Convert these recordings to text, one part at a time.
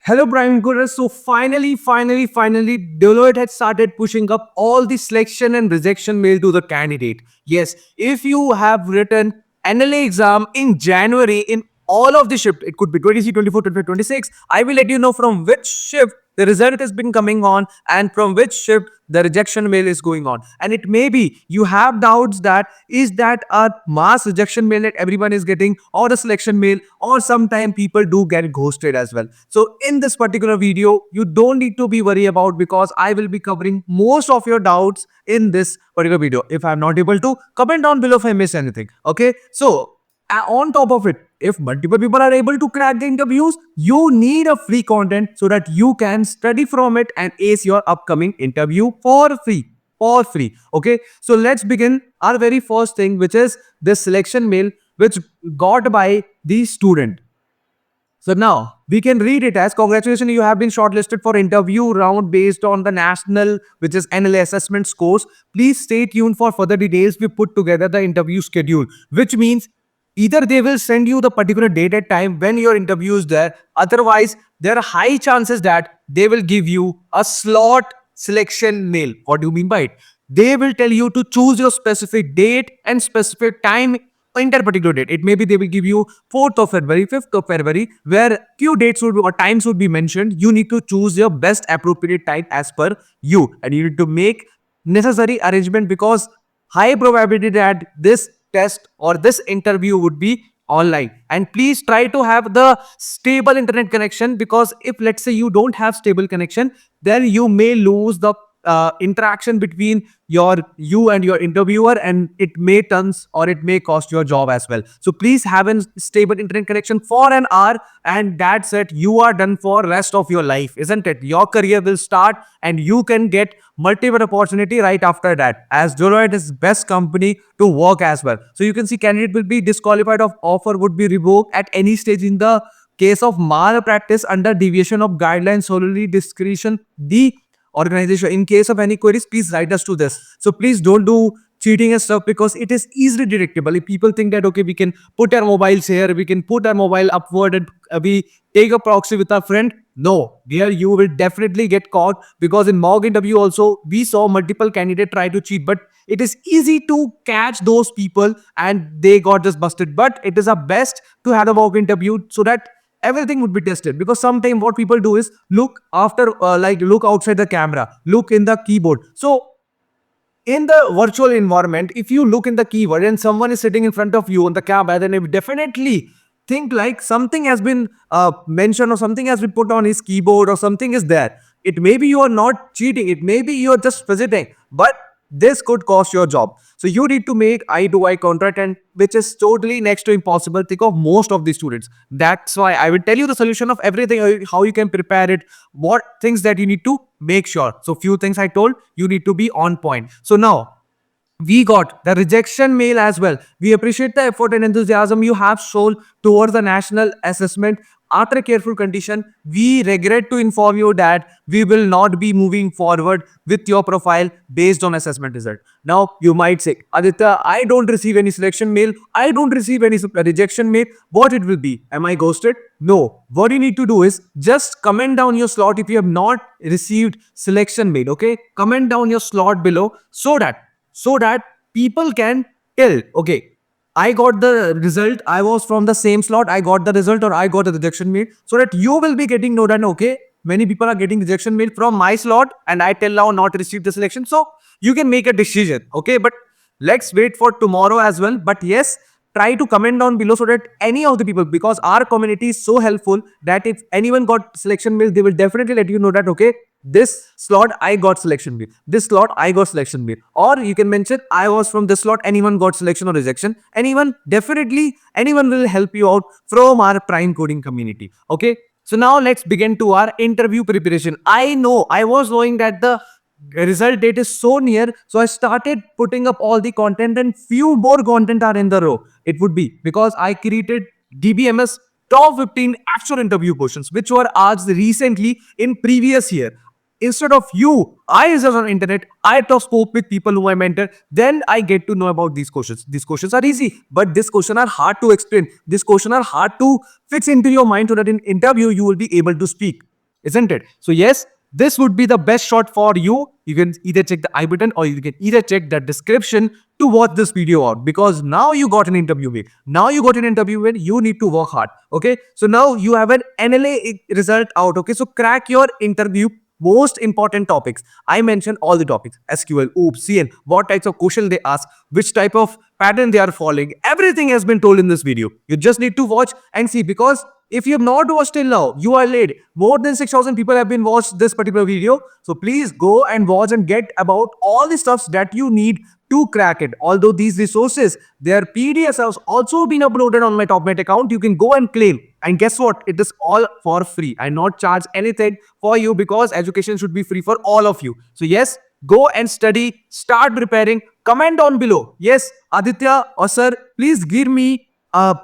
Hello, Prime Gurus. So finally, Deloitte had started pushing up all the selection and rejection mail to the candidate. Yes, if you have written NLA exam in January in all of the shift, it could be 23, 24, 25, 26. I will let you know from which shift the result has been coming on and from which shift the rejection mail is going on. And it may be you have doubts that is that a mass rejection mail that everyone is getting or a selection mail, or sometimes people do get ghosted as well. So in this particular video, you don't need to be worried about, because I will be covering most of your doubts in this particular video. If I'm not able to, comment down below if I miss anything. Okay, so on top of it, if multiple people are able to crack the interviews, you need a free content so that you can study from it and ace your upcoming interview for free. For free. Okay, so let's begin our very first thing, which is the selection mail which got by the student. So now we can read it as, congratulations, you have been shortlisted for interview round based on the national, which is NLA assessment scores. Please stay tuned for further details. We put together the interview schedule, which means either they will send you the particular date and time when your interview is there. Otherwise, there are high chances that they will give you a slot selection mail. What do you mean by it? They will tell you to choose your specific date and specific time in that particular date. It may be they will give you 4th of February, 5th of February, where few dates would be or times would be mentioned. You need to choose your best appropriate time as per you, and you need to make necessary arrangement, because high probability that this test or this interview would be online. And please try to have the stable internet connection, because if let's say you don't have stable connection, then you may lose the interaction between you and your interviewer, and it may turns or it may cost your job as well. So please have a stable internet connection for an hour, and that's it. You are done for rest of your life, isn't it? Your career will start and you can get multiple opportunity right after that, as Deloitte is best company to work as well. So you can see candidate will be disqualified of offer, would be revoked at any stage in the case of malpractice under deviation of guidelines, solely discretion the organization. In case of any queries, please write us to this. So please don't do cheating and stuff, because it is easily detectable. If people think that okay, we can put our mobiles here, we can put our mobile upward, and we take a proxy with our friend, no, there you will definitely get caught, because in mock interview also we saw multiple candidates try to cheat, but it is easy to catch those people and they got just busted. But it is a best to have a mock interview so that everything would be tested, because sometimes what people do is look after look outside the camera, look in the keyboard. So in the virtual environment, if you look in the keyword and someone is sitting in front of you on the camera, then it definitely think like something has been mentioned, or something has been put on his keyboard, or something is there. It may be you are not cheating, it may be you are just visiting, but this could cost your job. So you need to make eye to eye contact, and which is totally next to impossible, think of most of the students. That's why I will tell you the solution of everything, how you can prepare it, what things that you need to make sure. So few things I told you need to be on point. So now we got the rejection mail as well. We appreciate the effort and enthusiasm you have shown towards the national assessment. After a careful condition, we regret to inform you that we will not be moving forward with your profile based on assessment result. Now, you might say, Aditya, I don't receive any selection mail. I don't receive any rejection mail. What it will be? Am I ghosted? No. What you need to do is just comment down your slot if you have not received selection mail. Okay? Comment down your slot below, so that people can tell, okay, I got the result, I was from the same slot, I got the result, or I got a rejection mail, so that you will be getting know that okay, many people are getting rejection mail from my slot and I tell now not received the selection. So you can make a decision. Okay, but let's wait for tomorrow as well. But yes, try to comment down below so that any of the people, because our community is so helpful, that if anyone got selection mail, they will definitely let you know that okay, this slot I got selection mail, this slot I got selection mail. Or you can mention I was from this slot, anyone got selection or rejection. Anyone will help you out from our prime coding community. Okay, so now let's begin to our interview preparation. I know I was knowing that the result date is so near, so I started putting up all the content, and few more content are in the row. It would be because I created DBMS top 15 actual interview questions which were asked recently in previous year. Instead of you, I research on internet, I talk spoke with people who I mentor, then I get to know about these questions. These questions are easy, but these questions are hard to explain. These questions are hard to fix into your mind so that in interview you will be able to speak. isn't it? So yes, this would be the best shot for you. You can either check the I button or you can either check the description to watch this video out, because now you got an interview with. Now you got an interview with, you need to work hard. Okay. So now you have an NLA result out. Okay. So crack your interview most important topics. I mentioned all the topics: SQL, OOPS, CN, what types of question they ask, which type of pattern they are following. Everything has been told in this video. You just need to watch and see, because if you have not watched till now, you are late. More than 6,000 people have been watched this particular video. So please go and watch and get about all the stuffs that you need to crack it. Although these resources, their PDFs have also been uploaded on my TopMate account. You can go and claim. And guess what? It is all for free. I not charge anything for you, because education should be free for all of you. So yes, go and study, start preparing, comment down below. Yes, Aditya or sir, please give me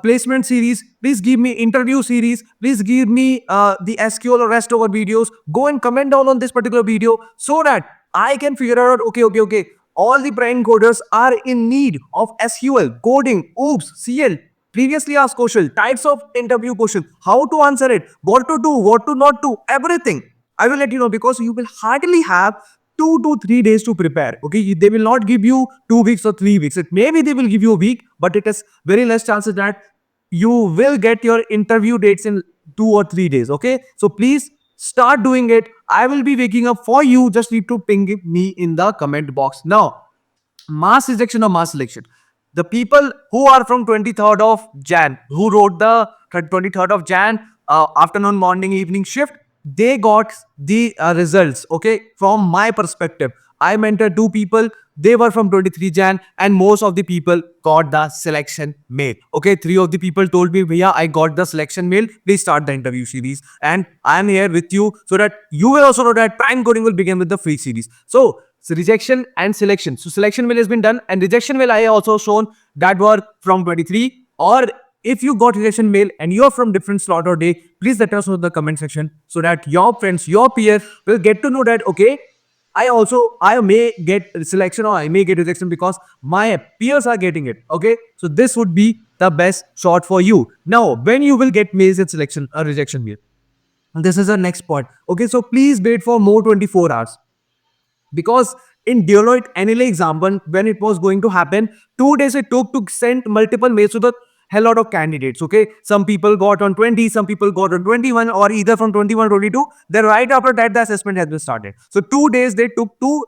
placement series, please give me interview series, please give me the SQL or rest over videos. Go and comment down on this particular video so that I can figure out, okay, all the brain coders are in need of SQL, coding, OOPS, CL, previously asked question, types of interview question, how to answer it, what to do, what to not do, everything. I will let you know, because you will hardly have 2 to 3 days to prepare. Okay, they will not give you 2 weeks or 3 weeks. It maybe they will give you a week, but it is very less chances that you will get your interview dates in 2 or 3 days. Okay, so please start doing it. I will be waking up for you. Just need to ping me in the comment box now. Mass rejection or mass selection. The people who are from 23rd of Jan, who wrote the 23rd of Jan afternoon, morning, evening shift, they got the results. Okay, from my perspective, I mentored 2 people. They were from 23 Jan, and most of the people got the selection mail. Okay, 3 of the people told me, Bhaiya, I got the selection mail. Please start the interview series. And I am here with you so that you will also know that prime coding will begin with the free series. So rejection and selection. So selection mail has been done, and rejection mail I also shown that were from 23. Or if you got rejection mail and you're from different slot or day, please let us know in the comment section so that your friends, your peers will get to know that, okay, I may get selection or I may get rejection because my peers are getting it. Okay, so this would be the best shot for you. Now, when you will get mails and selection or rejection mail, this is the next point. Okay, so please wait for more 24 hours, because in Deloitte NLA example, when it was going to happen, 2 days it took to send multiple mails to the hell lot of candidates. Okay, some people got on 20, some people got on 21, or either from 21 22. Then right after that the assessment has been started. So 2 days they took to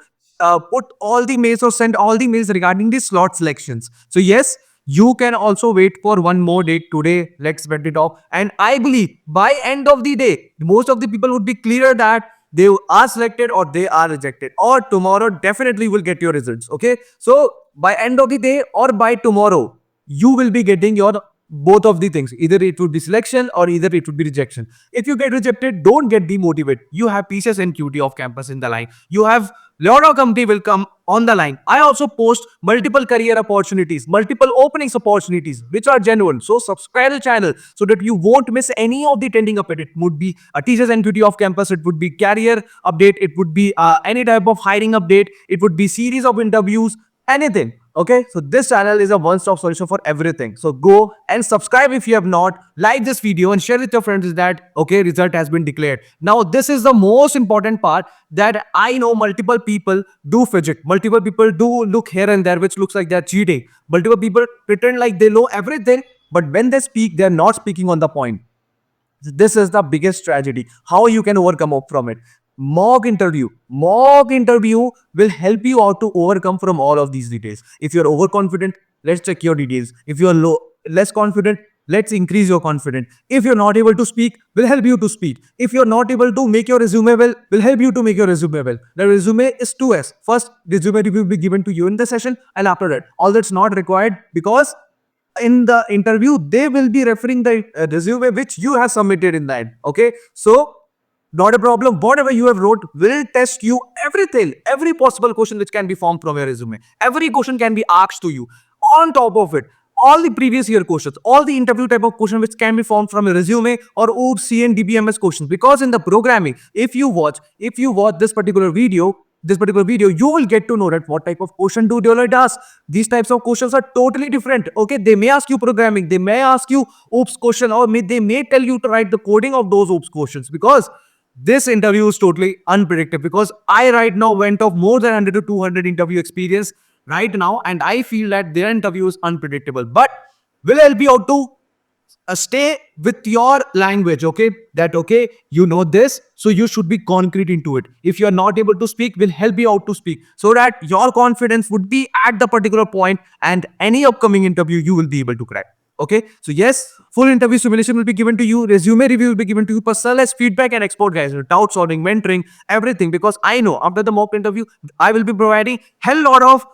put all the mails or send all the mails regarding the slot selections. So yes, you can also wait for one more date. Today let's bet it off, and I believe by end of the day most of the people would be clear that they are selected or they are rejected, or tomorrow definitely will get your results. Okay, so by end of the day or by tomorrow you will be getting your both of the things. Either it would be selection or either it would be rejection. If you get rejected, don't get demotivated. You have pieces and QT of campus in the line. You have lot of company will come on the line. I also post multiple career opportunities, multiple openings opportunities which are genuine. So subscribe the channel so that you won't miss any of the trending update. It would be a teachers and QT of campus, it would be career update, it would be any type of hiring update, it would be series of interviews, anything. Okay, so this channel is a one-stop solution for everything. So go and subscribe if you have not. Like this video and share with your friends that, okay, result has been declared. Now this is the most important part, that I know multiple people do fidget. Multiple people do look here and there which looks like they're cheating. Multiple people pretend like they know everything, but when they speak, they're not speaking on the point. This is the biggest tragedy. How you can overcome from it? Mock interview will help you out to overcome from all of these details. If you're overconfident, let's check your details. If you're less confident, let's increase your confidence. If you're not able to speak, we'll help you to speak. If you're not able to make your resume well, we'll help you to make your resume well. The resume is 2S. First, resume review will be given to you in the session, and after that, all that's not required, because in the interview they will be referring the resume which you have submitted in that. Okay, so not a problem. Whatever you have wrote will test you everything, every possible question which can be formed from your resume. Every question can be asked to you. On top of it, all the previous year questions, all the interview type of question which can be formed from a resume or OOPS, CN, DBMS questions. Because in the programming, if you watch this particular video, you will get to know that what type of question do Deloitte ask. These types of questions are totally different. Okay, they may ask you programming, they may ask you OOPS question, or they may tell you to write the coding of those OOPS questions, because this interview is totally unpredictable because I right now went off more than 100 to 200 interview experience right now, and I feel that their interview is unpredictable. But will help you out to stay with your language, okay? That okay, you know this, so you should be concrete into it. If you are not able to speak, will help you out to speak so that your confidence would be at the particular point, and any upcoming interview you will be able to crack. Okay, so yes, full interview simulation will be given to you, resume review will be given to you, personalized feedback and export guys, doubt solving, mentoring, everything. Because I know after the mock interview, I will be providing hell lot of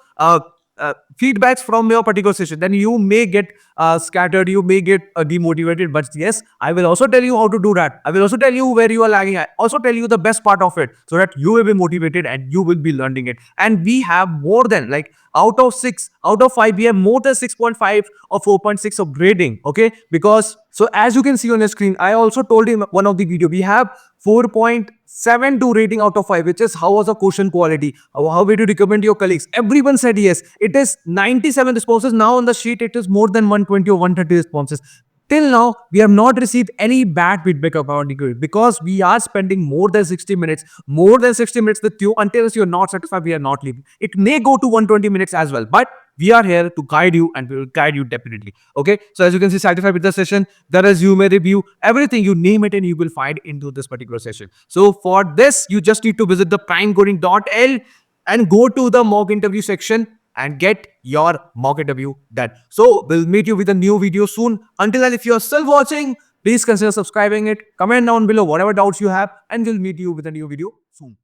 feedbacks from your particular session. Then you may get scattered, you may get demotivated. But yes, I will also tell you how to do that. I will also tell you where you are lagging. I also tell you the best part of it so that you will be motivated and you will be learning it. And we have more than like out of 6, out of 5, we have more than 6.5 or 4.6 of grading. Okay, because so as you can see on the screen, I also told in one of the video, we have 4.72 rating out of 5, which is how was the question quality, how would you recommend your colleagues. Everyone said yes. It is 97 responses. Now on the sheet it is more than 120 or 130 responses. Till now, we have not received any bad feedback about it because we are spending more than 60 minutes with you. Until you're not satisfied, we are not leaving. It may go to 120 minutes as well, but we are here to guide you and we will guide you definitely. Okay, so as you can see, satisfied with the session, the resume review, everything, you name it and you will find into this particular session. So for this, you just need to visit the primecoding.l and go to the mock interview section and get your mock interview done. So we'll meet you with a new video soon. Until then, if you're still watching, please consider subscribing it, comment down below whatever doubts you have, and we'll meet you with a new video soon.